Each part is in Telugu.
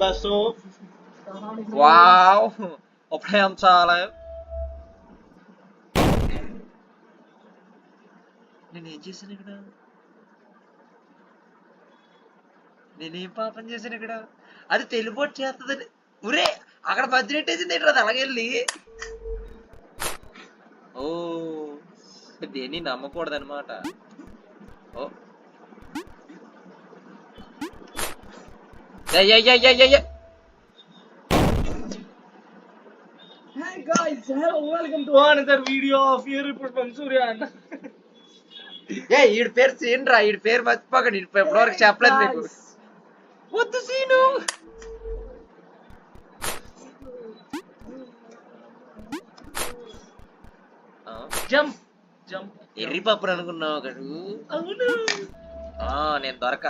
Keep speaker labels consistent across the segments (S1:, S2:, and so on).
S1: So
S2: వావ్ అప్పుడే చాలా నేనేం చేశాను ఇక్కడ నేనేం పాపం చేశాను ఇక్కడ అది తెలిపోటు చేస్తుందని ఉరే అక్కడ బజ్జినట్టేసింది ఏంటి అది అలాగెళ్ళి ఓ దేన్ని నమ్మకూడదు అనమాట ఓ
S1: hey guys, hello, welcome to another video of your report from Surya.
S2: ఈడి పేరు సీన్ రా ఈడి పేరు మర్చిపోకండి ఇప్పటివరకు చెప్పలేదు మీకు వద్దు సీను
S1: Jump, jump.
S2: ఎర్రి పప్పులు అనుకున్నావు ఒకడు
S1: అవును.
S2: నేను దొరక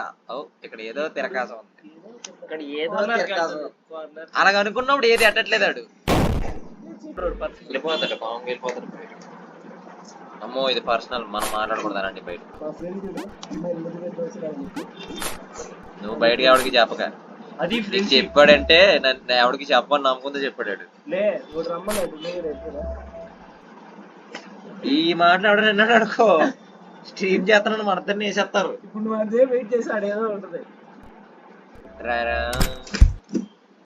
S2: ఇక్కడ ఏదో తిరకాసం ఉంది
S1: ఇక్కడ ఏదో corner.
S2: అలాగ అనుకున్నప్పుడు ఏది అట్టట్లేదు ఆడు వెళ్ళిపోతాడు పాము వెళ్ళిపోతాడు అమ్మో ఇది పర్సనల్ మనం మాట్లాడకూడదానండి బయట నువ్వు బయటకి ఎవడికి చెప్పక
S1: అది
S2: నీకు చెప్పాడంటే నన్ను ఎవడికి చెప్పని నమ్ముకుందో చెప్పాడు
S1: లే ఓడు రమ్మన్నాడు
S2: ఈ మాటలు ఎవడని అన్నాడు అనుకో స్ట్రీమ్ చేస్తానని మన ఇద్దరిని వేసేస్తారు
S1: ఇప్పుడు నువ్వు అదే వెయిట్ చేసి ఆడేదో ఉంటుంది
S2: రారా